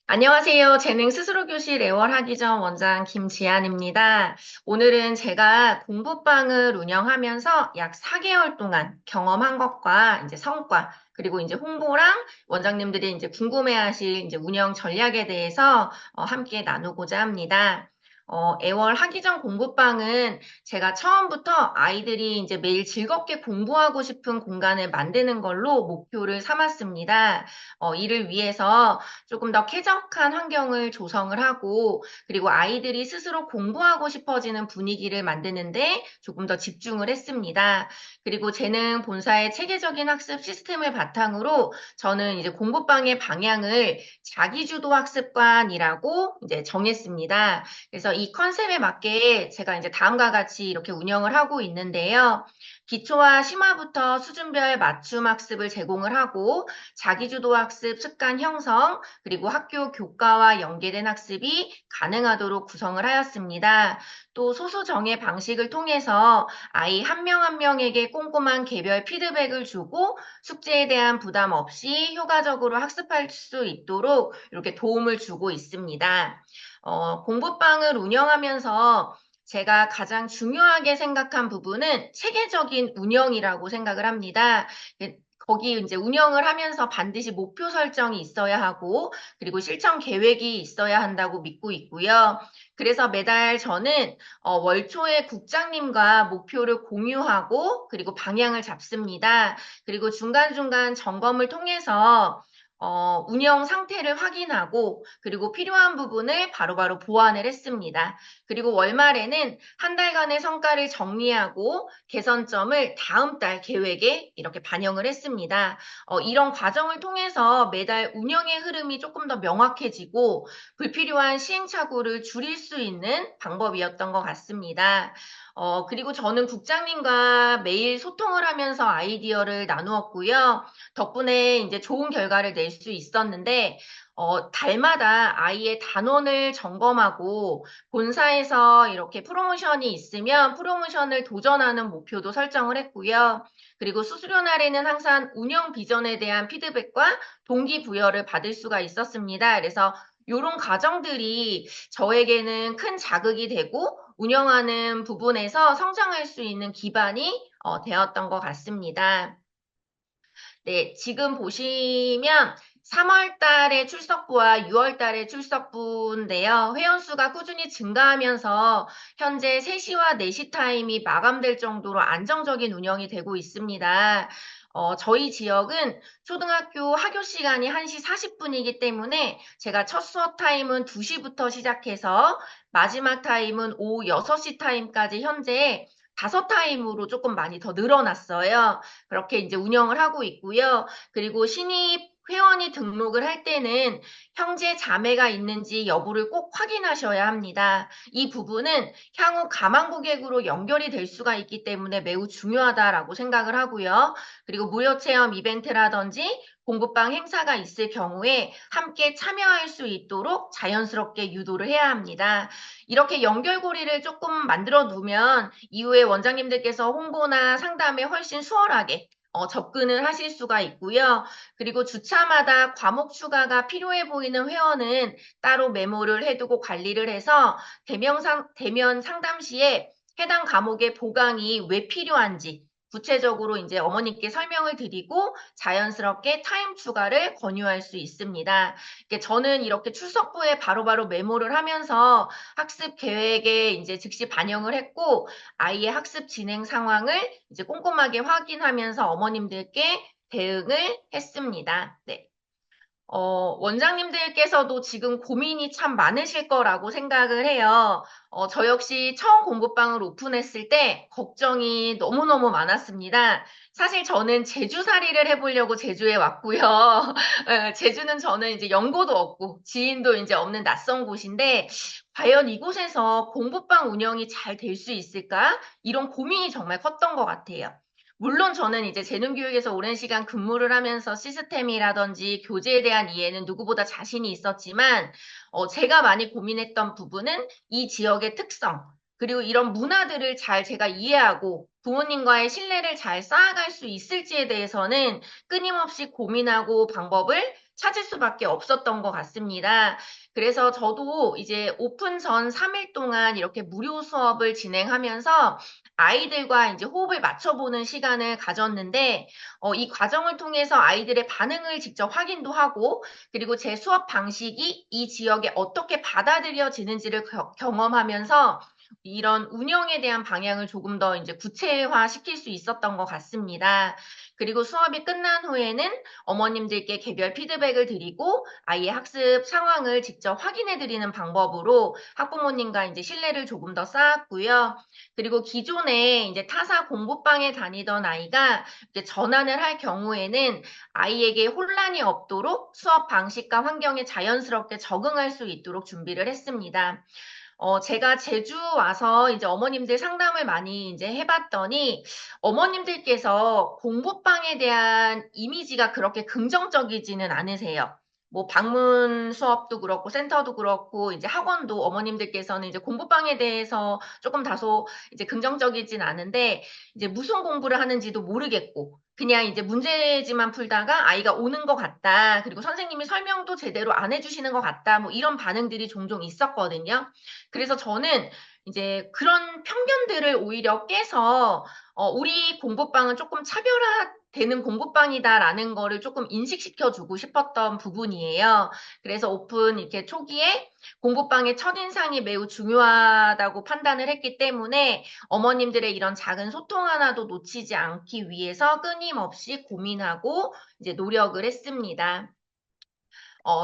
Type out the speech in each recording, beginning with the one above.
안녕하세요. 재능 스스로 교실 애월하기 전 원장 김지안입니다. 오늘은 제가 공부방을 운영하면서 약 4개월 동안 경험한 것과 이제 성과, 그리고 이제 홍보랑 원장님들이 이제 궁금해하실 이제 운영 전략에 대해서 함께 나누고자 합니다. 애월 하기 전 공부방은 제가 처음부터 아이들이 이제 매일 즐겁게 공부하고 싶은 공간을 만드는 걸로 목표를 삼았습니다. 이를 위해서 조금 더 쾌적한 환경을 조성을 하고, 그리고 아이들이 스스로 공부하고 싶어지는 분위기를 만드는데 조금 더 집중을 했습니다. 그리고 재능 본사의 체계적인 학습 시스템을 바탕으로 저는 이제 공부방의 방향을 자기주도 학습관이라고 이제 정했습니다. 그래서 이 컨셉에 맞게 제가 이제 다음과 같이 이렇게 운영을 하고 있는데요. 기초와 심화부터 수준별 맞춤 학습을 제공을 하고, 자기주도 학습 습관 형성, 그리고 학교 교과와 연계된 학습이 가능하도록 구성을 하였습니다. 또 소수 정의 방식을 통해서 아이 한 명 한 명에게 꼼꼼한 개별 피드백을 주고 숙제에 대한 부담 없이 효과적으로 학습할 수 있도록 이렇게 도움을 주고 있습니다. 공부방을 운영하면서 제가 가장 중요하게 생각한 부분은 체계적인 운영이라고 생각을 합니다. 거기 이제 운영을 하면서 반드시 목표 설정이 있어야 하고, 그리고 실천 계획이 있어야 한다고 믿고 있고요. 그래서 매달 저는 월초에 국장님과 목표를 공유하고, 그리고 방향을 잡습니다. 그리고 중간중간 점검을 통해서 운영 상태를 확인하고, 그리고 필요한 부분을 바로바로 보완을 했습니다. 그리고 월말에는 한 달간의 성과를 정리하고 개선점을 다음 달 계획에 이렇게 반영을 했습니다. 이런 과정을 통해서 매달 운영의 흐름이 조금 더 명확해지고 불필요한 시행착오를 줄일 수 있는 방법이었던 것 같습니다. 그리고 저는 국장님과 매일 소통을 하면서 아이디어를 나누었고요. 덕분에 이제 좋은 결과를 낼 수 있었는데, 달마다 아이의 단원을 점검하고 본사에서 이렇게 프로모션이 있으면 프로모션을 도전하는 목표도 설정을 했고요. 그리고 수수료 날에는 항상 운영 비전에 대한 피드백과 동기부여를 받을 수가 있었습니다. 그래서 이런 과정들이 저에게는 큰 자극이 되고 운영하는 부분에서 성장할 수 있는 기반이 되었던 것 같습니다. 네, 지금 보시면 3월 달에 출석부와 6월 달에 출석부인데요. 회원수가 꾸준히 증가하면서 현재 3시와 4시 타임이 마감될 정도로 안정적인 운영이 되고 있습니다. 저희 지역은 초등학교 하교 시간이 1시 40분이기 때문에 제가 첫 수업 타임은 2시부터 시작해서 마지막 타임은 오후 6시 타임까지 현재 5타임으로 조금 많이 더 늘어났어요. 그렇게 이제 운영을 하고 있고요. 그리고 신입 회원이 등록을 할 때는 형제 자매가 있는지 여부를 꼭 확인하셔야 합니다. 이 부분은 향후 가망 고객으로 연결이 될 수가 있기 때문에 매우 중요하다라고 생각을 하고요. 그리고 무료 체험 이벤트라든지 공부방 행사가 있을 경우에 함께 참여할 수 있도록 자연스럽게 유도를 해야 합니다. 이렇게 연결고리를 조금 만들어 두면 이후에 원장님들께서 홍보나 상담에 훨씬 수월하게 접근을 하실 수가 있고요. 그리고 주차마다 과목 추가가 필요해 보이는 회원은 따로 메모를 해두고 관리를 해서 대면 상담 시에 해당 과목의 보강이 왜 필요한지 구체적으로 이제 어머니께 설명을 드리고 자연스럽게 타임 추가를 권유할 수 있습니다. 저는 이렇게 출석부에 바로바로 메모를 하면서 학습 계획에 이제 즉시 반영을 했고 아이의 학습 진행 상황을 이제 꼼꼼하게 확인하면서 어머님들께 대응을 했습니다. 네. 원장님들께서도 지금 고민이 참 많으실 거라고 생각을 해요. 저 역시 처음 공부방을 오픈했을 때 걱정이 너무너무 많았습니다. 사실 저는 제주살이를 해보려고 제주에 왔고요. 제주는 저는 이제 연고도 없고 지인도 이제 없는 낯선 곳인데 과연 이곳에서 공부방 운영이 잘 될 수 있을까? 이런 고민이 정말 컸던 것 같아요. 물론 저는 이제 재능교육에서 오랜 시간 근무를 하면서 시스템이라든지 교재에 대한 이해는 누구보다 자신이 있었지만, 제가 많이 고민했던 부분은 이 지역의 특성, 그리고 이런 문화들을 잘 제가 이해하고 부모님과의 신뢰를 잘 쌓아갈 수 있을지에 대해서는 끊임없이 고민하고 방법을 찾을 수밖에 없었던 것 같습니다. 그래서 저도 이제 오픈 전 3일 동안 이렇게 무료 수업을 진행하면서 아이들과 이제 호흡을 맞춰보는 시간을 가졌는데, 이 과정을 통해서 아이들의 반응을 직접 확인도 하고, 그리고 제 수업 방식이 이 지역에 어떻게 받아들여지는지를 경험하면서 이런 운영에 대한 방향을 조금 더 이제 구체화 시킬 수 있었던 것 같습니다. 그리고 수업이 끝난 후에는 어머님들께 개별 피드백을 드리고 아이의 학습 상황을 직접 확인해 드리는 방법으로 학부모님과 이제 신뢰를 조금 더 쌓았고요. 그리고 기존에 이제 타사 공부방에 다니던 아이가 이제 전환을 할 경우에는 아이에게 혼란이 없도록 수업 방식과 환경에 자연스럽게 적응할 수 있도록 준비를 했습니다. 제가 제주 와서 이제 어머님들 상담을 많이 이제 해봤더니 어머님들께서 공부방에 대한 이미지가 그렇게 긍정적이지는 않으세요. 뭐 방문 수업도 그렇고 센터도 그렇고 이제 학원도 어머님들께서는 이제 공부방에 대해서 조금 다소 이제 긍정적이진 않은데 이제 무슨 공부를 하는지도 모르겠고 그냥 이제 문제지만 풀다가 아이가 오는 것 같다. 그리고 선생님이 설명도 제대로 안 해주시는 것 같다. 뭐 이런 반응들이 종종 있었거든요. 그래서 저는 이제 그런 편견들을 오히려 깨서 우리 공부방은 조금 차별화되는 공부방이다라는 거를 조금 인식시켜주고 싶었던 부분이에요. 그래서 오픈 이렇게 초기에 공부방의 첫인상이 매우 중요하다고 판단을 했기 때문에 어머님들의 이런 작은 소통 하나도 놓치지 않기 위해서 끊임없이 고민하고 이제 노력을 했습니다.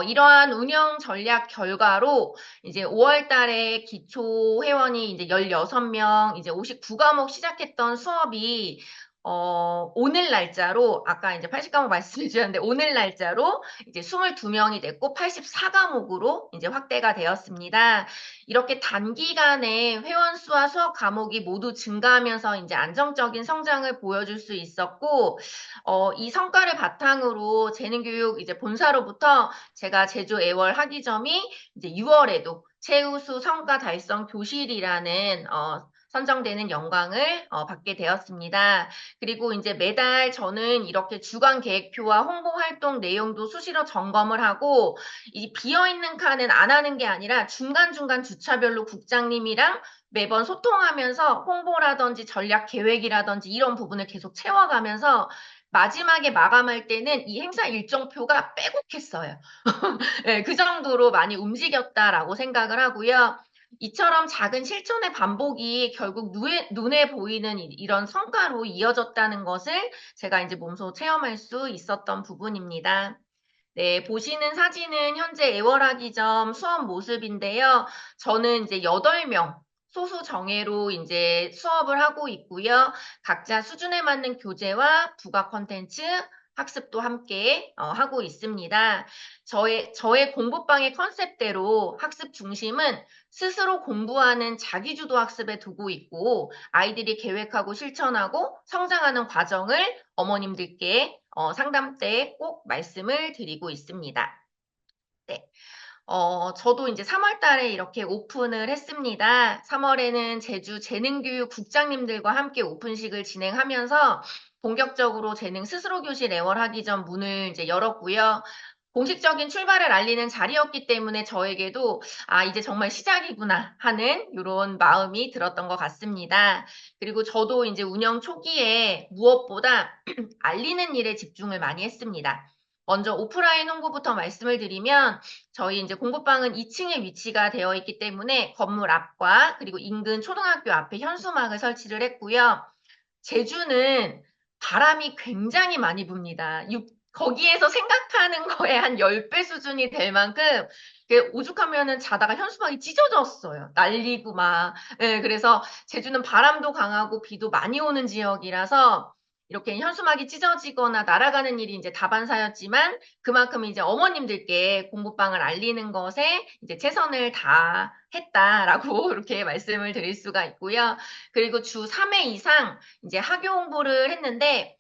이러한 운영 전략 결과로 이제 5월 달에 기초 회원이 이제 16명, 이제 59과목 시작했던 수업이 오늘 날짜로, 아까 이제 80과목 말씀해 주셨는데, 오늘 날짜로 이제 22명이 됐고, 84과목으로 이제 확대가 되었습니다. 이렇게 단기간에 회원 수와 수업 과목이 모두 증가하면서 이제 안정적인 성장을 보여줄 수 있었고, 이 성과를 바탕으로 재능교육 이제 본사로부터 제가 제주 애월 학위점이 이제 6월에도 최우수 성과 달성 교실이라는 선정되는 영광을 받게 되었습니다. 그리고 이제 매달 저는 이렇게 주간 계획표와 홍보 활동 내용도 수시로 점검을 하고 이 비어있는 칸은 안 하는 게 아니라 중간중간 주차별로 국장님이랑 매번 소통하면서 홍보라든지 전략 계획이라든지 이런 부분을 계속 채워가면서 마지막에 마감할 때는 이 행사 일정표가 빼곡했어요. 네, 그 정도로 많이 움직였다라고 생각을 하고요. 이처럼 작은 실천의 반복이 결국 눈에 보이는 이런 성과로 이어졌다는 것을 제가 이제 몸소 체험할 수 있었던 부분입니다. 네, 보시는 사진은 현재 애월하기 점 수업 모습인데요. 저는 이제 8명 소수 정예로 이제 수업을 하고 있고요. 각자 수준에 맞는 교재와 부가 콘텐츠, 학습도 함께 하고 있습니다. 저의 공부방의 컨셉대로 학습 중심은 스스로 공부하는 자기주도 학습에 두고 있고 아이들이 계획하고 실천하고 성장하는 과정을 어머님들께 상담 때 꼭 말씀을 드리고 있습니다. 네. 저도 이제 3월 달에 이렇게 오픈을 했습니다. 3월에는 제주 재능교육 국장님들과 함께 오픈식을 진행하면서 본격적으로 재능 스스로 교실 애월하기 전 문을 이제 열었고요. 공식적인 출발을 알리는 자리였기 때문에 저에게도 이제 정말 시작이구나 하는 이런 마음이 들었던 것 같습니다. 그리고 저도 이제 운영 초기에 무엇보다 알리는 일에 집중을 많이 했습니다. 먼저 오프라인 홍보부터 말씀을 드리면 저희 이제 공부방은 2층에 위치가 되어 있기 때문에 건물 앞과 그리고 인근 초등학교 앞에 현수막을 설치를 했고요. 제주는 바람이 굉장히 많이 붑니다. 거기에서 생각하는 거에 한 10배 수준이 될 만큼 오죽하면은 자다가 현수막이 찢어졌어요. 날리고 막. 예, 그래서 제주는 바람도 강하고 비도 많이 오는 지역이라서 이렇게 현수막이 찢어지거나 날아가는 일이 이제 다반사였지만 그만큼 이제 어머님들께 공부방을 알리는 것에 이제 최선을 다했다라고 이렇게 말씀을 드릴 수가 있고요. 그리고 주 3회 이상 이제 학교 홍보를 했는데,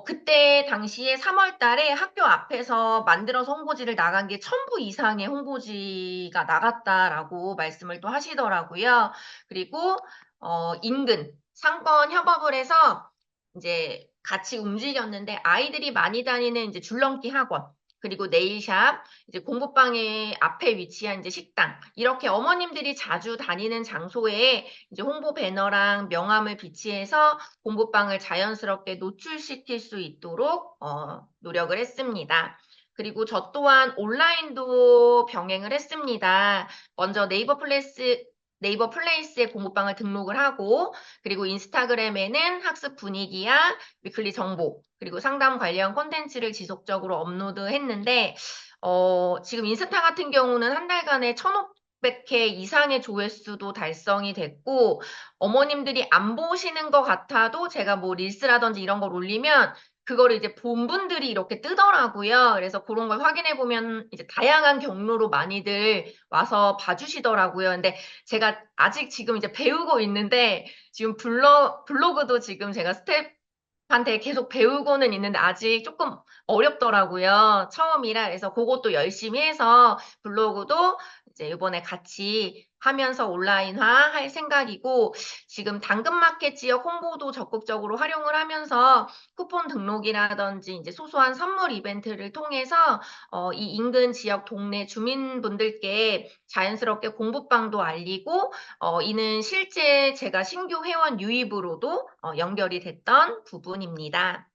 그때 당시에 3월 달에 학교 앞에서 만들어서 홍보지를 나간 게 1000부 이상의 홍보지가 나갔다라고 말씀을 또 하시더라고요. 그리고, 인근 상권 협업을 해서 이제 같이 움직였는데 아이들이 많이 다니는 이제 줄넘기 학원, 그리고 네일샵, 이제 공부방의 앞에 위치한 이제 식당, 이렇게 어머님들이 자주 다니는 장소에 이제 홍보 배너랑 명함을 비치해서 공부방을 자연스럽게 노출시킬 수 있도록 노력을 했습니다. 그리고 저 또한 온라인도 병행을 했습니다. 먼저 네이버 플레이스에 공부방을 등록을 하고, 그리고 인스타그램에는 학습 분위기야 위클리 정보, 그리고 상담 관련 콘텐츠를 지속적으로 업로드했는데, 지금 인스타 같은 경우는 한 달간에 1,500회 이상의 조회수도 달성이 됐고, 어머님들이 안 보시는 것 같아도 제가 뭐 릴스라든지 이런 걸 올리면 그거를 이제 본 분들이 이렇게 뜨더라고요. 그래서 그런 걸 확인해 보면 이제 다양한 경로로 많이들 와서 봐주시더라고요. 근데 제가 아직 지금 이제 배우고 있는데 지금 블로그도 지금 제가 스텝한테 계속 배우고는 있는데 아직 조금 어렵더라고요. 처음이라. 그래서 그것도 열심히 해서 블로그도 이제 이번에 같이 하면서 온라인화 할 생각이고, 지금 당근마켓 지역 홍보도 적극적으로 활용을 하면서 쿠폰 등록이라든지 이제 소소한 선물 이벤트를 통해서 이 인근 지역 동네 주민분들께 자연스럽게 공부방도 알리고, 이는 실제 제가 신규 회원 유입으로도 연결이 됐던 부분입니다.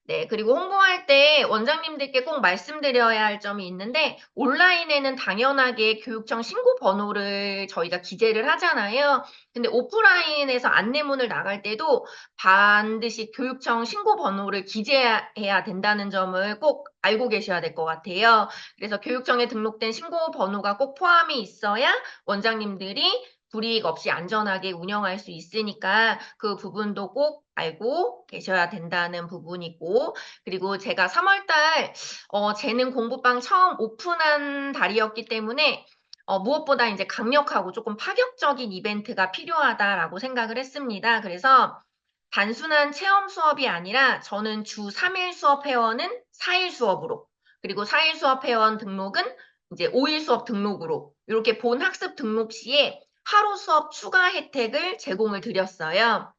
네, 그리고 홍보할 때 원장님들께 꼭 말씀드려야 할 점이 있는데, 온라인에는 당연하게 교육청 신고 번호를 저희가 기재를 하잖아요. 근데 오프라인에서 안내문을 나갈 때도 반드시 교육청 신고 번호를 기재해야 된다는 점을 꼭 알고 계셔야 될 것 같아요. 그래서 교육청에 등록된 신고 번호가 꼭 포함이 있어야 원장님들이 불이익 없이 안전하게 운영할 수 있으니까 그 부분도 꼭 알고 계셔야 된다는 부분이고, 그리고 제가 3월달 재능 공부방 처음 오픈한 달이었기 때문에 무엇보다 이제 강력하고 조금 파격적인 이벤트가 필요하다라고 생각을 했습니다. 그래서 단순한 체험 수업이 아니라 저는 주 3일 수업 회원은 4일 수업으로, 그리고 4일 수업 회원 등록은 이제 5일 수업 등록으로 이렇게 본 학습 등록 시에 하루 수업 추가 혜택을 제공을 드렸어요.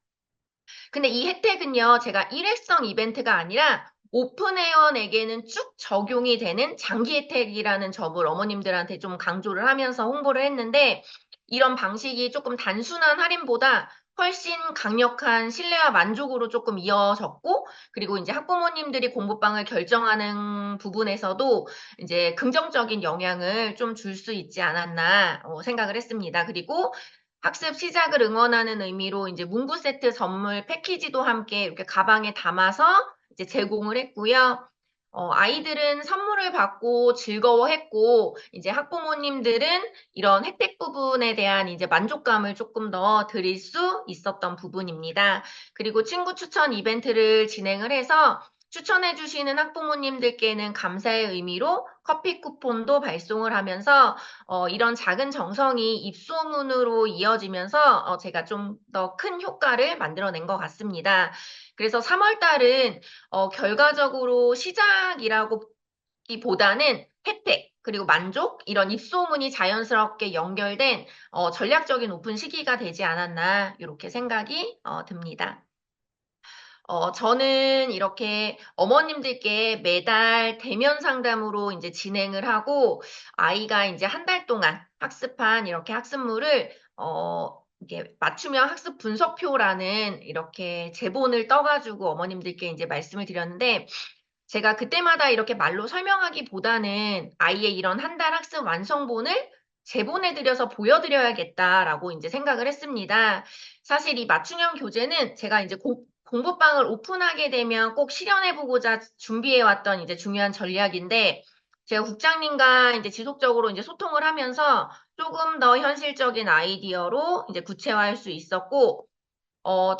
근데 이 혜택은요, 제가 일회성 이벤트가 아니라 오픈회원에게는 쭉 적용이 되는 장기 혜택이라는 점을 어머님들한테 좀 강조를 하면서 홍보를 했는데, 이런 방식이 조금 단순한 할인보다 훨씬 강력한 신뢰와 만족으로 조금 이어졌고, 그리고 이제 학부모님들이 공부방을 결정하는 부분에서도 이제 긍정적인 영향을 좀 줄 수 있지 않았나 생각을 했습니다. 그리고 학습 시작을 응원하는 의미로 이제 문구 세트 선물 패키지도 함께 이렇게 가방에 담아서 이제 제공을 했고요. 아이들은 선물을 받고 즐거워했고, 이제 학부모님들은 이런 혜택 부분에 대한 이제 만족감을 조금 더 드릴 수 있었던 부분입니다. 그리고 친구 추천 이벤트를 진행을 해서 추천해주시는 학부모님들께는 감사의 의미로 커피 쿠폰도 발송을 하면서 이런 작은 정성이 입소문으로 이어지면서 제가 좀 더 큰 효과를 만들어낸 것 같습니다. 그래서 3월 달은 결과적으로 시작이라고 보다는 혜택, 그리고 만족, 이런 입소문이 자연스럽게 연결된 전략적인 오픈 시기가 되지 않았나, 이렇게 생각이 듭니다. 저는 이렇게 어머님들께 매달 대면 상담으로 이제 진행을 하고, 아이가 이제 한 달 동안 학습한 이렇게 학습물을, 이게 맞춤형 학습 분석표라는 이렇게 제본을 떠가지고 어머님들께 이제 말씀을 드렸는데, 제가 그때마다 이렇게 말로 설명하기보다는 아이의 이런 한 달 학습 완성본을 제보내드려서 보여드려야겠다라고 이제 생각을 했습니다. 사실 이 맞춤형 교재는 제가 이제 공부방을 오픈하게 되면 꼭 실현해보고자 준비해왔던 이제 중요한 전략인데, 제가 국장님과 이제 지속적으로 이제 소통을 하면서 조금 더 현실적인 아이디어로 이제 구체화할 수 있었고,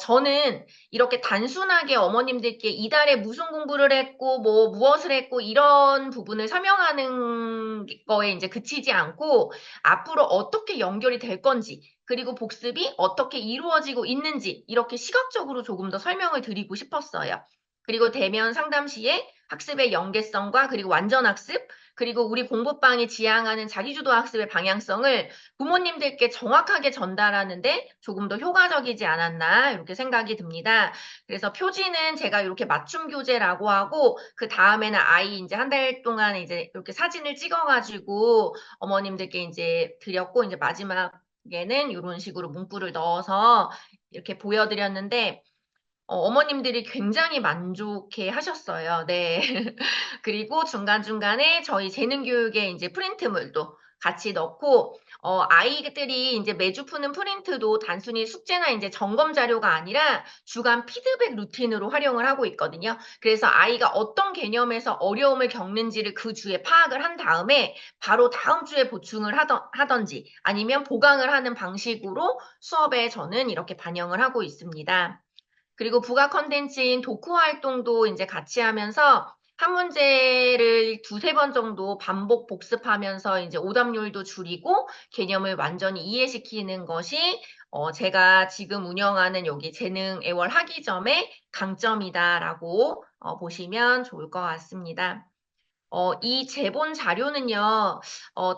저는 이렇게 단순하게 어머님들께 이달에 무슨 공부를 했고, 뭐, 무엇을 했고, 이런 부분을 설명하는 거에 이제 그치지 않고, 앞으로 어떻게 연결이 될 건지, 그리고 복습이 어떻게 이루어지고 있는지, 이렇게 시각적으로 조금 더 설명을 드리고 싶었어요. 그리고 대면 상담 시에 학습의 연계성과 그리고 완전 학습, 그리고 우리 공부방이 지향하는 자기주도 학습의 방향성을 부모님들께 정확하게 전달하는데 조금 더 효과적이지 않았나 이렇게 생각이 듭니다. 그래서 표지는 제가 이렇게 맞춤 교재라고 하고 그 다음에는 아이 이제 한 달 동안 이제 이렇게 사진을 찍어가지고 어머님들께 이제 드렸고 이제 마지막에는 이런 식으로 문구를 넣어서 이렇게 보여드렸는데 어머님들이 굉장히 만족해 하셨어요. 네. 그리고 중간중간에 저희 재능 교육에 이제 프린트물도 같이 넣고, 아이들이 이제 매주 푸는 프린트도 단순히 숙제나 이제 점검 자료가 아니라 주간 피드백 루틴으로 활용을 하고 있거든요. 그래서 아이가 어떤 개념에서 어려움을 겪는지를 그 주에 파악을 한 다음에 바로 다음 주에 보충을 하던지 아니면 보강을 하는 방식으로 수업에 저는 이렇게 반영을 하고 있습니다. 그리고 부가 컨텐츠인 도크 활동도 이제 같이 하면서 한 문제를 두세 번 정도 반복 복습하면서 이제 오답률도 줄이고 개념을 완전히 이해시키는 것이 제가 지금 운영하는 여기 재능 애월 학위점의 강점이다라고 보시면 좋을 것 같습니다. 이 제본 자료는요,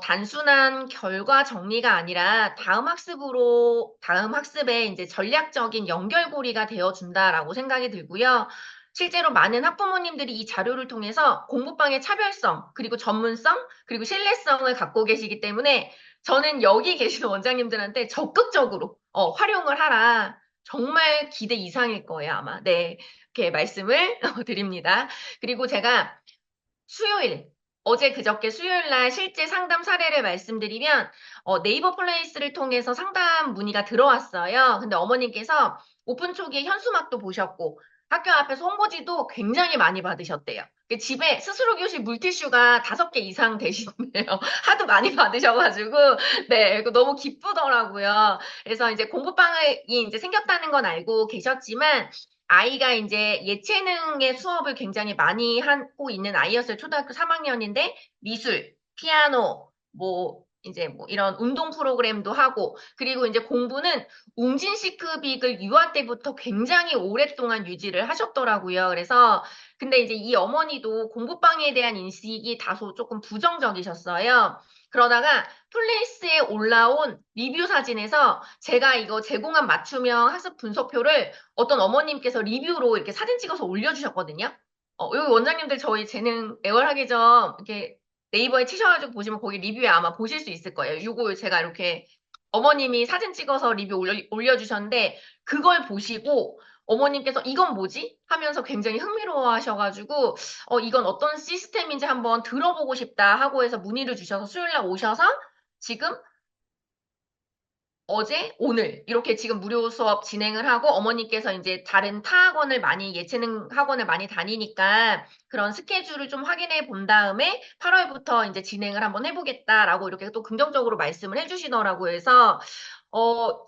단순한 결과 정리가 아니라 다음 학습에 이제 전략적인 연결고리가 되어준다라고 생각이 들고요. 실제로 많은 학부모님들이 이 자료를 통해서 공부방의 차별성, 그리고 전문성, 그리고 신뢰성을 갖고 계시기 때문에 저는 여기 계시는 원장님들한테 적극적으로 활용을 하라. 정말 기대 이상일 거예요, 아마. 네. 이렇게 말씀을 드립니다. 그리고 제가 수요일, 어제 그저께 수요일 날 실제 상담 사례를 말씀드리면 네이버 플레이스를 통해서 상담 문의가 들어왔어요. 근데 어머님께서 오픈 초기에 현수막도 보셨고 학교 앞에서 홍보지도 굉장히 많이 받으셨대요. 집에 스스로 교실 물티슈가 5개 이상 되시네요. 하도 많이 받으셔가지고, 네, 이거 너무 기쁘더라고요. 그래서 이제 공부방이 이제 생겼다는 건 알고 계셨지만, 아이가 이제 예체능의 수업을 굉장히 많이 하고 있는 아이였어요. 초등학교 3학년인데 미술, 피아노, 뭐 이제 뭐 이런 운동 프로그램도 하고 그리고 이제 공부는 웅진 시크빅을 유아 때부터 굉장히 오랫동안 유지를 하셨더라고요. 그래서 근데 이제 이 어머니도 공부방에 대한 인식이 다소 조금 부정적이셨어요. 그러다가 플레이스에 올라온 리뷰 사진에서 제가 이거 제공한 맞춤형 학습 분석표를 어떤 어머님께서 리뷰로 이렇게 사진 찍어서 올려주셨거든요. 여기 원장님들 저희 재능 애월하기 전 이렇게 네이버에 치셔가지고 보시면 거기 리뷰에 아마 보실 수 있을 거예요. 이거 제가 이렇게 어머님이 사진 찍어서 리뷰 올려주셨는데 그걸 보시고 어머님께서 이건 뭐지? 하면서 굉장히 흥미로워 하셔가지고 이건 어떤 시스템인지 한번 들어보고 싶다 하고 해서 문의를 주셔서 수요일날 오셔서 지금 어제, 오늘 이렇게 지금 무료 수업 진행을 하고 어머니께서 이제 다른 타 학원을 많이 예체능 학원을 많이 다니니까 그런 스케줄을 좀 확인해 본 다음에 8월부터 이제 진행을 한번 해보겠다라고 이렇게 또 긍정적으로 말씀을 해주시더라고요. 그래서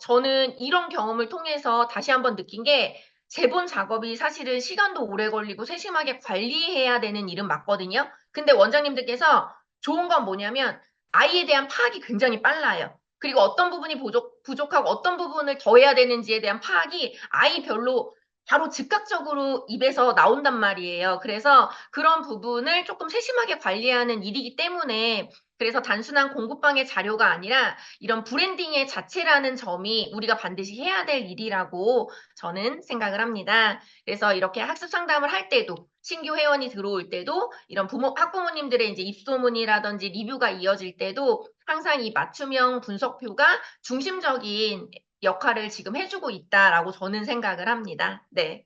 저는 이런 경험을 통해서 다시 한번 느낀 게 재본 작업이 사실은 시간도 오래 걸리고 세심하게 관리해야 되는 일은 맞거든요. 근데 원장님들께서 좋은 건 뭐냐면 아이에 대한 파악이 굉장히 빨라요. 그리고 어떤 부분이 부족하고 어떤 부분을 더 해야 되는지에 대한 파악이 아이별로 바로 즉각적으로 입에서 나온단 말이에요. 그래서 그런 부분을 조금 세심하게 관리하는 일이기 때문에 그래서 단순한 공부방의 자료가 아니라 이런 브랜딩의 자체라는 점이 우리가 반드시 해야 될 일이라고 저는 생각을 합니다. 그래서 이렇게 학습 상담을 할 때도 신규 회원이 들어올 때도 이런 학부모님들의 이제 입소문이라든지 리뷰가 이어질 때도 항상 이 맞춤형 분석표가 중심적인 역할을 지금 해주고 있다라고 저는 생각을 합니다. 네.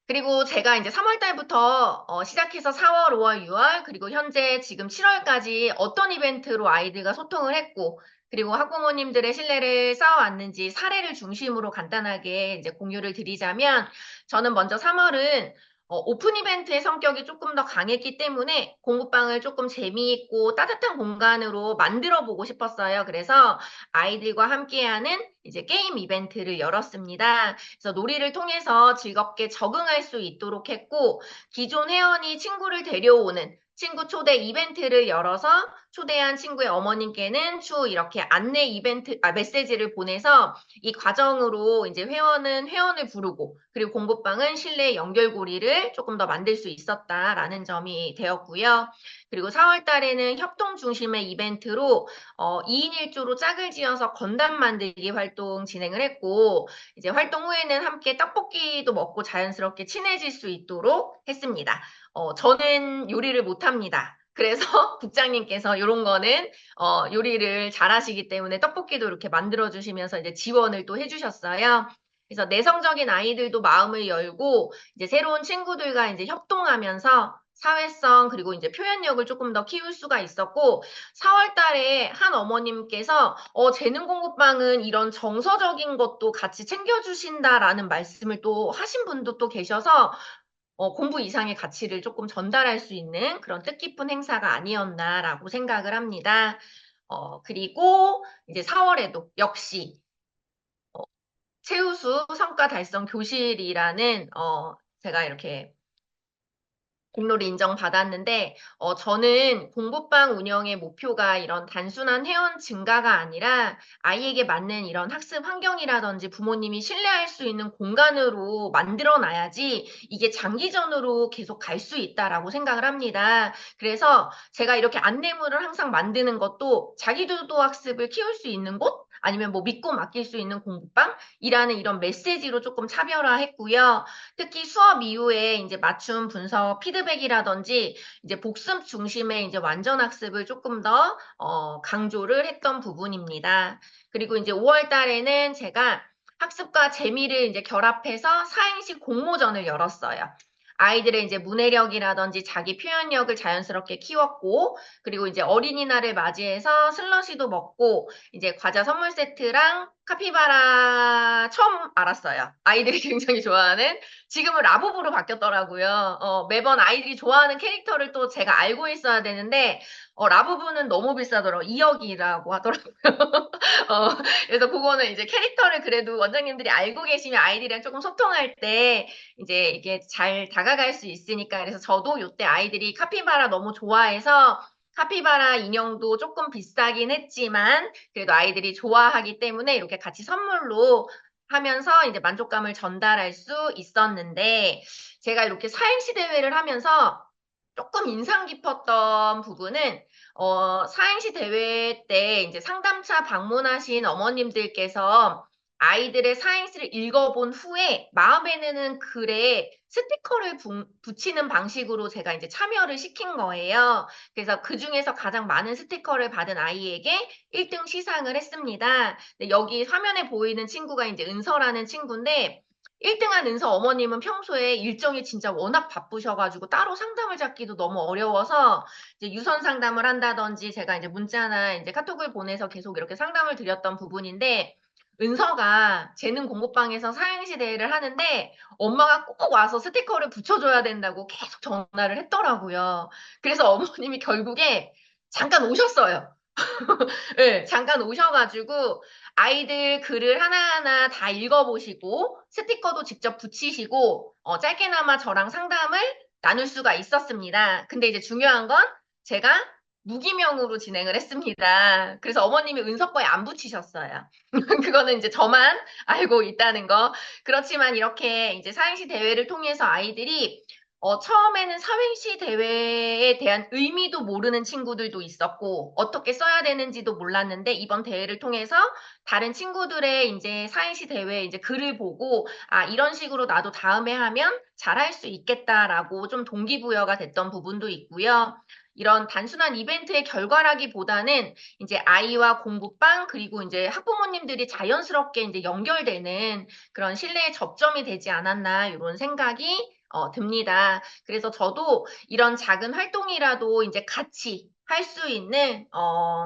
그리고 제가 이제 3월 달부터 시작해서 4월, 5월, 6월, 그리고 현재 지금 7월까지 어떤 이벤트로 아이들과 소통을 했고, 그리고 학부모님들의 신뢰를 쌓아왔는지 사례를 중심으로 간단하게 이제 공유를 드리자면, 저는 먼저 3월은 오픈 이벤트의 성격이 조금 더 강했기 때문에 공부방을 조금 재미있고 따뜻한 공간으로 만들어 보고 싶었어요. 그래서 아이들과 함께하는 이제 게임 이벤트를 열었습니다. 그래서 놀이를 통해서 즐겁게 적응할 수 있도록 했고, 기존 회원이 친구를 데려오는 친구 초대 이벤트를 열어서 초대한 친구의 어머님께는 추후 이렇게 안내 메시지를 보내서 이 과정으로 이제 회원은 회원을 부르고 그리고 공부방은 실내 연결고리를 조금 더 만들 수 있었다라는 점이 되었고요. 그리고 4월 달에는 협동 중심의 이벤트로 2인 1조로 짝을 지어서 건담 만들기 활동 진행을 했고 이제 활동 후에는 함께 떡볶이도 먹고 자연스럽게 친해질 수 있도록 했습니다. 저는 요리를 못합니다. 그래서 국장님께서 이런 거는 요리를 잘하시기 때문에 떡볶이도 이렇게 만들어 주시면서 이제 지원을 또 해주셨어요. 그래서 내성적인 아이들도 마음을 열고 이제 새로운 친구들과 이제 협동하면서 사회성 그리고 이제 표현력을 조금 더 키울 수가 있었고 4월 달에 한 어머님께서 재능 공부방은 이런 정서적인 것도 같이 챙겨주신다라는 말씀을 또 하신 분도 또 계셔서 공부 이상의 가치를 조금 전달할 수 있는 그런 뜻깊은 행사가 아니었나라고 생각을 합니다. 그리고 이제 4월에도 역시 최우수 성과 달성 교실이라는 제가 이렇게 공로를 인정받았는데, 저는 공부방 운영의 목표가 이런 단순한 회원 증가가 아니라 아이에게 맞는 이런 학습 환경이라든지 부모님이 신뢰할 수 있는 공간으로 만들어 놔야지 이게 장기전으로 계속 갈 수 있다라고 생각을 합니다. 그래서 제가 이렇게 안내물을 항상 만드는 것도 자기주도 학습을 키울 수 있는 곳? 아니면 뭐 믿고 맡길 수 있는 공부방이라는 이런 메시지로 조금 차별화했고요. 특히 수업 이후에 이제 맞춤 분석 피드백이라든지 이제 복습 중심의 이제 완전 학습을 조금 더 강조를 했던 부분입니다. 그리고 이제 5월 달에는 제가 학습과 재미를 이제 결합해서 사행시 공모전을 열었어요. 아이들의 이제 문해력이라든지 자기 표현력을 자연스럽게 키웠고, 그리고 이제 어린이날을 맞이해서 슬러시도 먹고, 이제 과자 선물 세트랑 카피바라 처음 알았어요. 아이들이 굉장히 좋아하는 지금은 라부부로 바뀌었더라고요. 매번 아이들이 좋아하는 캐릭터를 또 제가 알고 있어야 되는데, 라부부는 너무 비싸더라고요. 2억이라고 하더라고요. 어, 그래서 그거는 이제 캐릭터를 그래도 원장님들이 알고 계시면 아이들이랑 조금 소통할 때 이제 이게 잘 다가갈 수 있으니까. 그래서 저도 요때 아이들이 카피바라 너무 좋아해서 카피바라 인형도 조금 비싸긴 했지만 그래도 아이들이 좋아하기 때문에 이렇게 같이 선물로 하면서 이제 만족감을 전달할 수 있었는데 제가 이렇게 사행시 대회를 하면서 조금 인상 깊었던 부분은 사행시 대회 때 이제 상담차 방문하신 어머님들께서 아이들의 사행시를 읽어본 후에 마음에 드는 글에 스티커를 붙이는 방식으로 제가 이제 참여를 시킨 거예요. 그래서 그 중에서 가장 많은 스티커를 받은 아이에게 1등 시상을 했습니다. 근데 여기 화면에 보이는 친구가 이제 은서라는 친구인데 1등한 은서 어머님은 평소에 일정이 진짜 워낙 바쁘셔가지고 따로 상담을 잡기도 너무 어려워서 이제 유선 상담을 한다든지 제가 이제 문자나 이제 카톡을 보내서 계속 이렇게 상담을 드렸던 부분인데 은서가 재능 공부방에서 사행시 대회를 하는데 엄마가 꼭 와서 스티커를 붙여줘야 된다고 계속 전화를 했더라고요. 그래서 어머님이 결국에 잠깐 오셨어요. 네, 잠깐 오셔가지고 아이들 글을 하나하나 다 읽어보시고 스티커도 직접 붙이시고 짧게나마 저랑 상담을 나눌 수가 있었습니다. 근데 이제 중요한 건 제가 무기명으로 진행을 했습니다. 그래서 어머님이 은서 거에 안 붙이셨어요. 그거는 이제 저만 알고 있다는 거. 그렇지만 이렇게 이제 사행시 대회를 통해서 아이들이 처음에는 사행시 대회에 대한 의미도 모르는 친구들도 있었고, 어떻게 써야 되는지도 몰랐는데, 이번 대회를 통해서 다른 친구들의 이제 사행시 대회 이제 글을 보고, 아, 이런 식으로 나도 다음에 하면 잘할 수 있겠다라고 좀 동기부여가 됐던 부분도 있고요. 이런 단순한 이벤트의 결과라기보다는 이제 아이와 공부방, 그리고 이제 학부모님들이 자연스럽게 이제 연결되는 그런 신뢰의 접점이 되지 않았나, 이런 생각이 듭니다. 그래서 저도 이런 작은 활동이라도 이제 같이 할 수 있는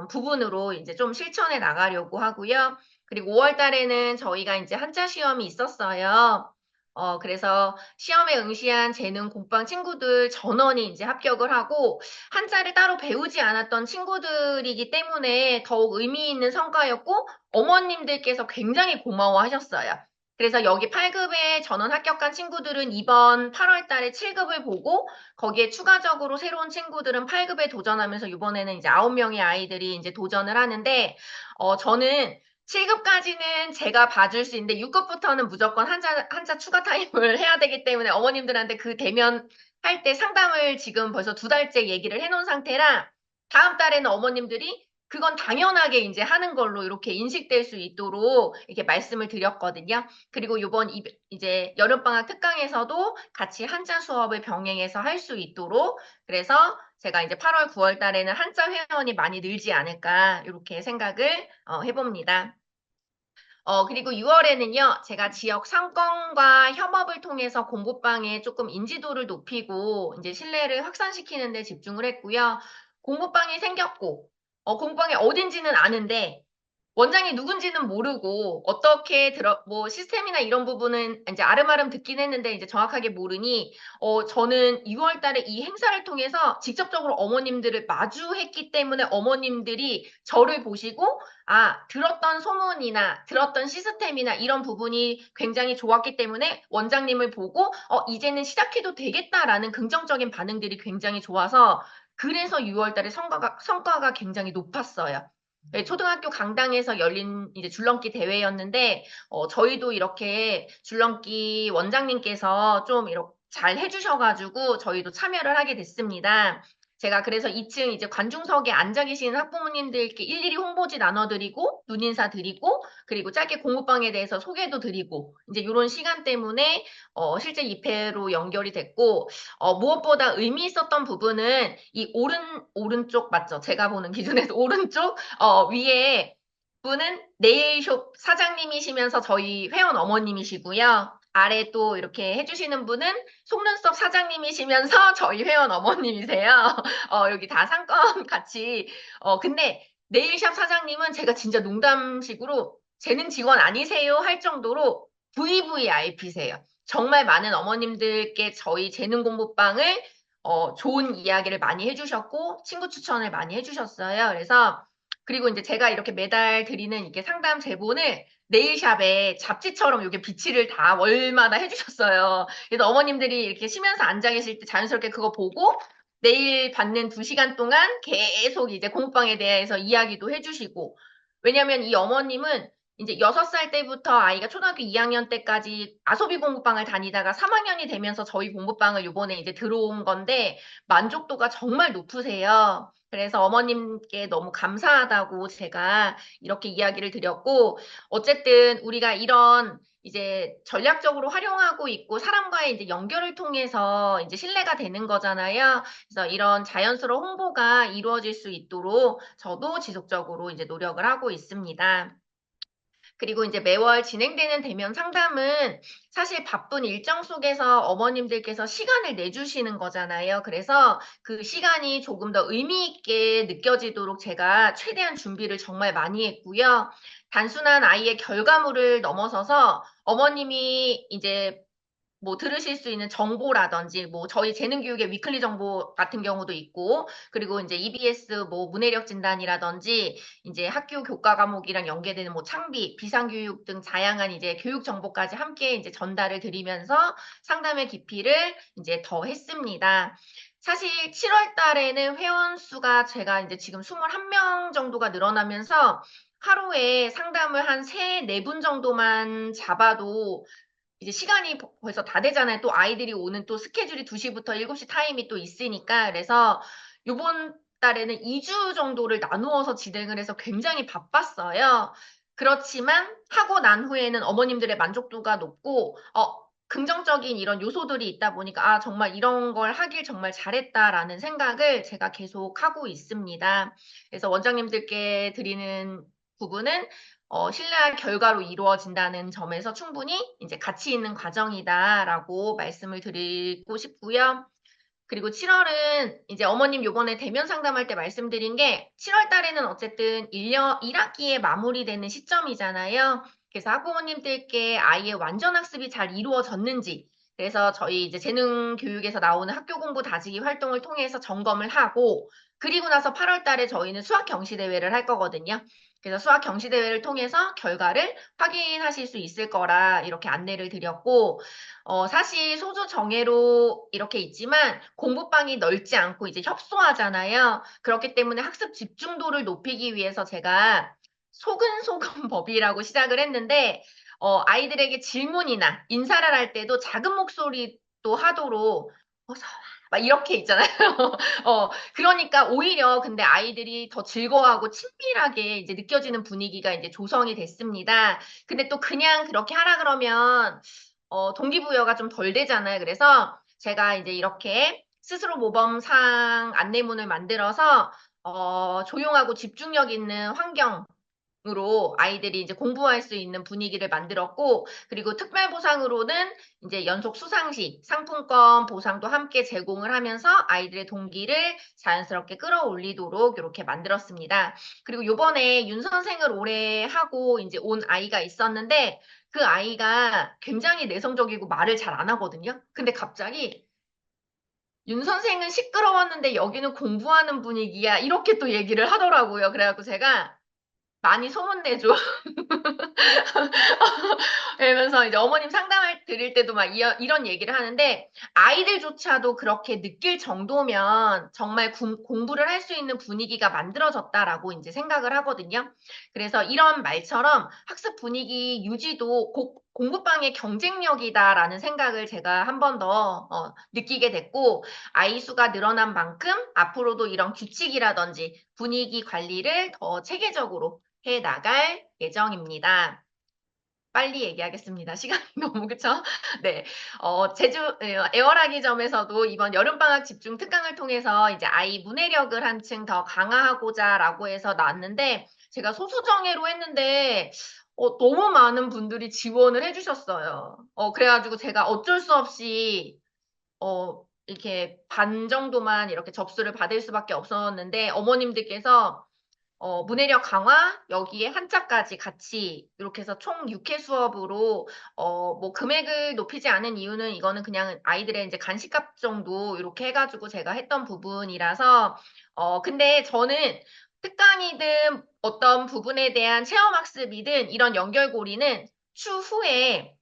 부분으로 이제 좀 실천해 나가려고 하고요. 그리고 5월 달에는 저희가 이제 한자 시험이 있었어요. 그래서 시험에 응시한 재능 공방 친구들 전원이 이제 합격을 하고 한자를 따로 배우지 않았던 친구들이기 때문에 더욱 의미 있는 성과였고 어머님들께서 굉장히 고마워하셨어요. 그래서 여기 8급에 전원 합격한 친구들은 이번 8월 달에 7급을 보고 거기에 추가적으로 새로운 친구들은 8급에 도전하면서 이번에는 이제 9명의 아이들이 이제 도전을 하는데 저는 7급까지는 제가 봐줄 수 있는데 6급부터는 무조건 한자 추가 타임을 해야 되기 때문에 어머님들한테 그 대면 할 때 상담을 지금 벌써 2달째 얘기를 해놓은 상태라 다음 달에는 어머님들이 그건 당연하게 이제 하는 걸로 이렇게 인식될 수 있도록 이렇게 말씀을 드렸거든요. 그리고 이번 이제 여름방학 특강에서도 같이 한자 수업을 병행해서 할 수 있도록 그래서 제가 이제 8월, 9월 달에는 한자 회원이 많이 늘지 않을까 이렇게 생각을 해봅니다. 그리고 6월에는요, 제가 지역 상권과 협업을 통해서 공부방에 조금 인지도를 높이고, 이제 신뢰를 확산시키는 데 집중을 했고요. 공부방이 생겼고, 공부방이 어딘지는 아는데, 원장이 누군지는 모르고 어떻게 뭐 시스템이나 이런 부분은 이제 아름아름 듣긴 했는데 이제 정확하게 모르니 저는 6월 달에 이 행사를 통해서 직접적으로 어머님들을 마주했기 때문에 어머님들이 저를 보시고 들었던 소문이나 들었던 시스템이나 이런 부분이 굉장히 좋았기 때문에 원장님을 보고 이제는 시작해도 되겠다라는 긍정적인 반응들이 굉장히 좋아서 그래서 6월 달에 성과가 굉장히 높았어요. 네, 초등학교 강당에서 열린 이제 줄넘기 대회였는데, 저희도 이렇게 줄넘기 원장님께서 좀 이렇게 잘 해주셔가지고 저희도 참여를 하게 됐습니다. 제가 그래서 2층 이제 관중석에 앉아 계시는 학부모님들께 일일이 홍보지 나눠드리고, 눈인사 드리고, 그리고 짧게 공부방에 대해서 소개도 드리고, 이제 이런 시간 때문에, 실제 입회로 연결이 됐고, 무엇보다 의미 있었던 부분은 이 오른쪽 맞죠? 제가 보는 기준에서 오른쪽, 위에 분은 네일숍 사장님이시면서 저희 회원 어머님이시고요. 아래 또 이렇게 해주시는 분은 속눈썹 사장님이시면서 저희 회원 어머님이세요. 여기 다 상권 같이. 근데 네일샵 사장님은 제가 진짜 농담식으로 재능 직원 아니세요? 할 정도로 VVIP세요. 정말 많은 어머님들께 저희 재능 공부방을 좋은 이야기를 많이 해주셨고 친구 추천을 많이 해주셨어요. 그래서 그리고 이제 제가 이렇게 매달 드리는 이렇게 상담 제본을 네일샵에 잡지처럼 이렇게 비치를 다 월마다 해주셨어요. 그래서 어머님들이 이렇게 쉬면서 앉아 계실 때 자연스럽게 그거 보고 내일 받는 2시간 동안 계속 이제 공부방에 대해서 이야기도 해주시고 왜냐면 이 어머님은 이제 6살 때부터 아이가 초등학교 2학년 때까지 아소비 공부방을 다니다가 3학년이 되면서 저희 공부방을 요번에 이제 들어온 건데 만족도가 정말 높으세요. 그래서 어머님께 너무 감사하다고 제가 이렇게 이야기를 드렸고, 어쨌든 우리가 이런 이제 전략적으로 활용하고 있고 사람과의 이제 연결을 통해서 이제 신뢰가 되는 거잖아요. 그래서 이런 자연스러운 홍보가 이루어질 수 있도록 저도 지속적으로 이제 노력을 하고 있습니다. 그리고 이제 매월 진행되는 대면 상담은 사실 바쁜 일정 속에서 어머님들께서 시간을 내주시는 거잖아요. 그래서 그 시간이 조금 더 의미 있게 느껴지도록 제가 최대한 준비를 정말 많이 했고요. 단순한 아이의 결과물을 넘어서서 어머님이 이제 뭐 들으실 수 있는 정보라든지 뭐 저희 재능교육의 위클리 정보 같은 경우도 있고 그리고 이제 EBS 뭐 문해력 진단이라든지 이제 학교 교과 과목이랑 연계되는 뭐 창비, 비상교육 등 다양한 이제 교육 정보까지 함께 이제 전달을 드리면서 상담의 깊이를 이제 더 했습니다. 사실 7월 달에는 회원 수가 제가 이제 지금 21명 정도가 늘어나면서 하루에 상담을 한 3, 4분 정도만 잡아도 이제 시간이 벌써 다 되잖아요. 또 아이들이 오는 또 스케줄이 2시부터 7시 타임이 또 있으니까. 그래서 요번 달에는 2주 정도를 나누어서 진행을 해서 굉장히 바빴어요. 그렇지만 하고 난 후에는 어머님들의 만족도가 높고, 긍정적인 이런 요소들이 있다 보니까, 정말 이런 걸 하길 정말 잘했다라는 생각을 제가 계속 하고 있습니다. 그래서 원장님들께 드리는 부분은 신뢰할 결과로 이루어진다는 점에서 충분히 이제 가치 있는 과정이다라고 말씀을 드리고 싶고요. 그리고 7월은 이제 어머님 요번에 대면 상담할 때 말씀드린 게 7월 달에는 어쨌든 1학기에 마무리되는 시점이잖아요. 그래서 학부모님들께 아이의 완전 학습이 잘 이루어졌는지 그래서 저희 이제 재능 교육에서 나오는 학교 공부 다지기 활동을 통해서 점검을 하고, 그리고 나서 8월 달에 저희는 수학 경시 대회를 할 거거든요. 그래서 수학 경시 대회를 통해서 결과를 확인하실 수 있을 거라 이렇게 안내를 드렸고, 사실 소수 정예로 이렇게 있지만 공부방이 넓지 않고 이제 협소하잖아요. 그렇기 때문에 학습 집중도를 높이기 위해서 제가 소근소근 법이라고 시작을 했는데, 아이들에게 질문이나 인사를 할 때도 작은 목소리도 하도록, 어서 와. 막 이렇게 있잖아요. 그러니까 오히려 근데 아이들이 더 즐거워하고 친밀하게 이제 느껴지는 분위기가 이제 조성이 됐습니다. 근데 또 그냥 그렇게 하라 그러면, 동기부여가 좀 덜 되잖아요. 그래서 제가 이제 이렇게 스스로 모범상 안내문을 만들어서, 조용하고 집중력 있는 환경, 으로 아이들이 이제 공부할 수 있는 분위기를 만들었고, 그리고 특별 보상으로는 이제 연속 수상시, 상품권 보상도 함께 제공을 하면서 아이들의 동기를 자연스럽게 끌어올리도록 이렇게 만들었습니다. 그리고 요번에 윤 선생을 오래 하고 이제 온 아이가 있었는데, 그 아이가 굉장히 내성적이고 말을 잘 안 하거든요. 근데 갑자기 윤 선생은 시끄러웠는데 여기는 공부하는 분위기야. 이렇게 또 얘기를 하더라고요. 그래갖고 제가 많이 소문내줘. 그러면서 이제 어머님 상담을 드릴 때도 막 이런 얘기를 하는데, 아이들조차도 그렇게 느낄 정도면 정말 공부를 할 수 있는 분위기가 만들어졌다라고 이제 생각을 하거든요. 그래서 이런 말처럼 학습 분위기 유지도 공부방의 경쟁력이다라는 생각을 제가 한 번 더 느끼게 됐고, 아이 수가 늘어난 만큼 앞으로도 이런 규칙이라든지 분위기 관리를 더 체계적으로 해 나갈 예정입니다. 빨리 얘기하겠습니다. 시간이 너무, 그쵸? 네. 애월아기점에서도 이번 여름방학 집중 특강을 통해서 이제 아이 문해력을 한층 더 강화하고자라고 해서 나왔는데, 제가 소수정예로 했는데, 너무 많은 분들이 지원을 해주셨어요. 그래가지고 제가 어쩔 수 없이, 이렇게 반 정도만 이렇게 접수를 받을 수밖에 없었는데, 어머님들께서 문해력 강화, 여기에 한자까지 같이 이렇게 해서 총 6회 수업으로 뭐 금액을 높이지 않은 이유는 이거는 그냥 아이들의 이제 간식값 정도 이렇게 해가지고 제가 했던 부분이라서 근데 저는 특강이든 어떤 부분에 대한 체험학습이든 이런 연결고리는 추후에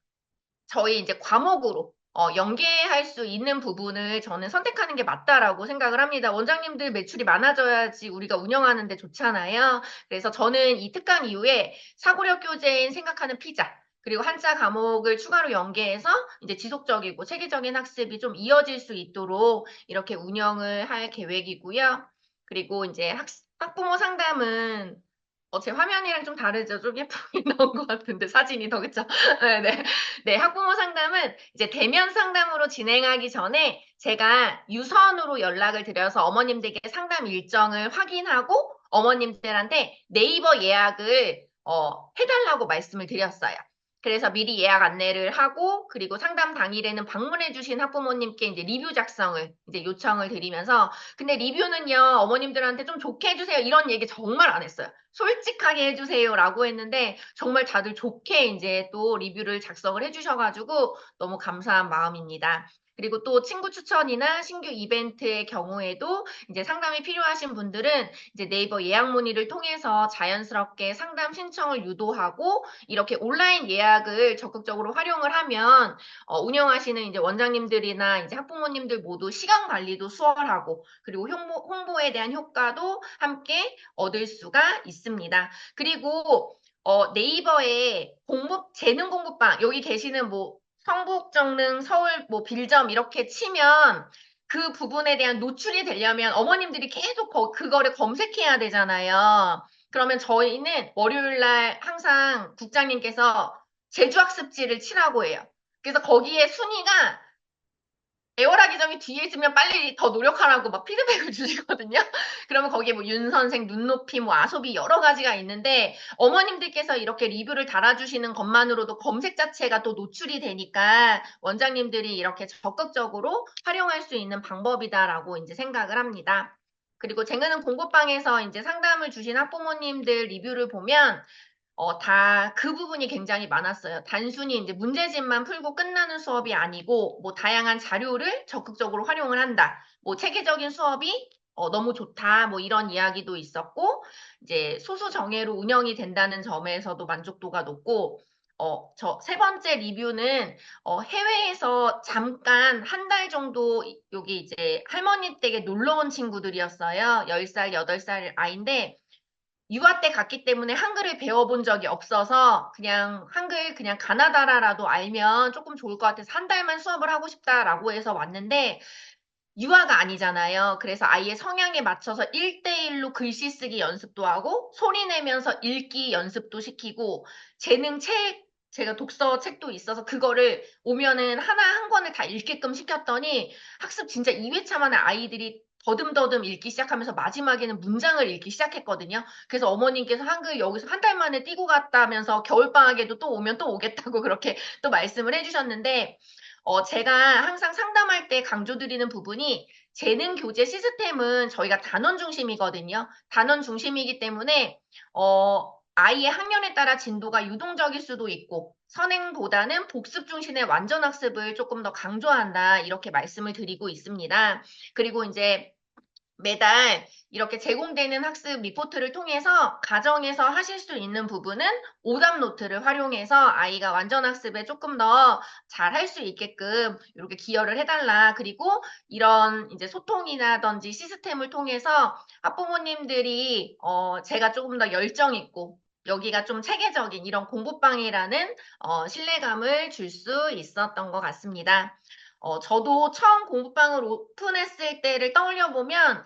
저희 이제 과목으로 연계할 수 있는 부분을 저는 선택하는 게 맞다라고 생각을 합니다. 원장님들 매출이 많아져야지 우리가 운영하는 데 좋잖아요. 그래서 저는 이 특강 이후에 사고력 교재인 생각하는 피자, 그리고 한자 과목을 추가로 연계해서 이제 지속적이고 체계적인 학습이 좀 이어질 수 있도록 이렇게 운영을 할 계획이고요. 그리고 이제 학부모 상담은 제 화면이랑 좀 다르죠. 좀 예쁘게 나온 것 같은데 사진이 더 그쵸? 네네. 네, 학부모 상담은 이제 대면 상담으로 진행하기 전에 제가 유선으로 연락을 드려서 어머님들께 상담 일정을 확인하고 어머님들한테 네이버 예약을 해달라고 말씀을 드렸어요. 그래서 미리 예약 안내를 하고 그리고 상담 당일에는 방문해 주신 학부모님께 이제 리뷰 작성을 이제 요청을 드리면서, 근데 리뷰는요 어머님들한테 좀 좋게 해주세요 이런 얘기 정말 안 했어요. 솔직하게 해주세요라고 했는데 정말 다들 좋게 이제 또 리뷰를 작성을 해주셔가지고 너무 감사한 마음입니다. 그리고 또 친구 추천이나 신규 이벤트의 경우에도 이제 상담이 필요하신 분들은 이제 네이버 예약 문의를 통해서 자연스럽게 상담 신청을 유도하고 이렇게 온라인 예약을 적극적으로 활용을 하면 운영하시는 이제 원장님들이나 이제 학부모님들 모두 시간 관리도 수월하고 그리고 홍보에 대한 효과도 함께 얻을 수가 있습니다. 그리고 네이버에 재능 공부방 여기 계시는 뭐 성북정릉 서울 뭐 빌점 이렇게 치면 그 부분에 대한 노출이 되려면 어머님들이 계속 그거를 검색해야 되잖아요. 그러면 저희는 월요일 날 항상 국장님께서 제주학습지를 치라고 해요. 그래서 거기에 순위가 애월하기 점이 뒤에 있으면 빨리 더 노력하라고 막 피드백을 주시거든요. 그러면 거기에 뭐 윤 선생 눈높이 뭐 아소비 여러 가지가 있는데 어머님들께서 이렇게 리뷰를 달아주시는 것만으로도 검색 자체가 또 노출이 되니까 원장님들이 이렇게 적극적으로 활용할 수 있는 방법이다라고 이제 생각을 합니다. 그리고 쟁여는 공부방에서 이제 상담을 주신 학부모님들 리뷰를 보면 다 그 부분이 굉장히 많았어요. 단순히 이제 문제집만 풀고 끝나는 수업이 아니고, 뭐 다양한 자료를 적극적으로 활용을 한다. 뭐 체계적인 수업이 너무 좋다. 뭐 이런 이야기도 있었고, 이제 소수 정예로 운영이 된다는 점에서도 만족도가 높고, 저 세 번째 리뷰는 해외에서 잠깐 한 달 정도 여기 이제 할머니 댁에 놀러 온 친구들이었어요. 10살, 8살 아이인데, 유아 때 갔기 때문에 한글을 배워본 적이 없어서 그냥 한글 그냥 가나다라라도 알면 조금 좋을 것 같아서 한 달만 수업을 하고 싶다라고 해서 왔는데 유아가 아니잖아요. 그래서 아이의 성향에 맞춰서 1대1로 글씨 쓰기 연습도 하고 소리 내면서 읽기 연습도 시키고 재능 책 제가 독서 책도 있어서 그거를 오면은 하나 한 권을 다 읽게끔 시켰더니 학습 진짜 2회차 만에 아이들이 더듬더듬 읽기 시작하면서 마지막에는 문장을 읽기 시작했거든요. 그래서 어머님께서 한글 여기서 한 달 만에 뛰고 갔다면서 겨울방학에도 또 오면 또 오겠다고 그렇게 또 말씀을 해주셨는데 제가 항상 상담할 때 강조드리는 부분이 재능 교재 시스템은 저희가 단원 중심이거든요. 단원 중심이기 때문에, 아이의 학년에 따라 진도가 유동적일 수도 있고, 선행보다는 복습 중심의 완전 학습을 조금 더 강조한다. 이렇게 말씀을 드리고 있습니다. 그리고 이제 매달 이렇게 제공되는 학습 리포트를 통해서 가정에서 하실 수 있는 부분은 오답 노트를 활용해서 아이가 완전 학습에 조금 더 잘 할 수 있게끔 이렇게 기여를 해달라. 그리고 이런 이제 소통이라든지 시스템을 통해서 학부모님들이 제가 조금 더 열정 있고 여기가 좀 체계적인 이런 공부방이라는 신뢰감을 줄 수 있었던 것 같습니다. 저도 처음 공부방을 오픈했을 때를 떠올려 보면,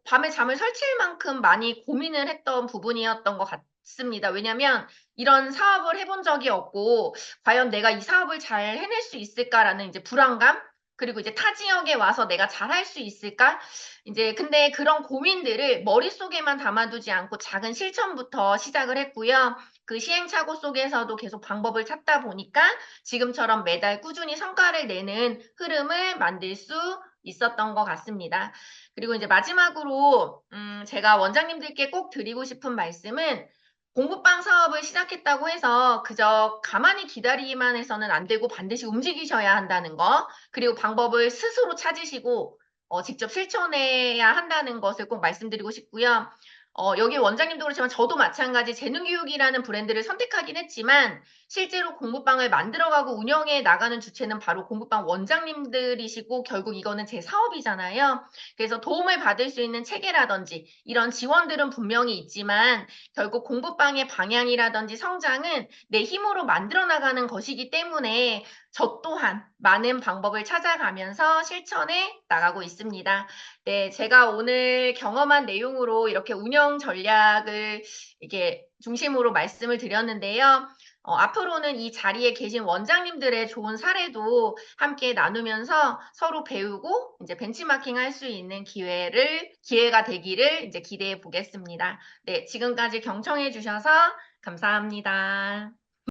밤에 잠을 설칠 만큼 많이 고민을 했던 부분이었던 것 같습니다. 왜냐면 이런 사업을 해본 적이 없고, 과연 내가 이 사업을 잘 해낼 수 있을까라는 이제 불안감? 그리고 이제 타 지역에 와서 내가 잘 할 수 있을까? 이제 근데 그런 고민들을 머릿속에만 담아두지 않고 작은 실천부터 시작을 했고요. 그 시행착오 속에서도 계속 방법을 찾다 보니까 지금처럼 매달 꾸준히 성과를 내는 흐름을 만들 수 있었던 것 같습니다. 그리고 이제 마지막으로 제가 원장님들께 꼭 드리고 싶은 말씀은 공부방 사업을 시작했다고 해서 그저 가만히 기다리기만 해서는 안 되고 반드시 움직이셔야 한다는 거, 그리고 방법을 스스로 찾으시고 직접 실천해야 한다는 것을 꼭 말씀드리고 싶고요. 여기 원장님도 그렇지만 저도 마찬가지 재능교육이라는 브랜드를 선택하긴 했지만 실제로 공부방을 만들어가고 운영해 나가는 주체는 바로 공부방 원장님들이시고 결국 이거는 제 사업이잖아요. 그래서 도움을 받을 수 있는 체계라든지 이런 지원들은 분명히 있지만 결국 공부방의 방향이라든지 성장은 내 힘으로 만들어 나가는 것이기 때문에 저 또한 많은 방법을 찾아가면서 실천해 나가고 있습니다. 네, 제가 오늘 경험한 내용으로 이렇게 운영 전략을 이렇게 중심으로 말씀을 드렸는데요. 앞으로는 이 자리에 계신 원장님들의 좋은 사례도 함께 나누면서 서로 배우고 이제 벤치마킹 할 수 있는 기회가 되기를 이제 기대해 보겠습니다. 네, 지금까지 경청해 주셔서 감사합니다.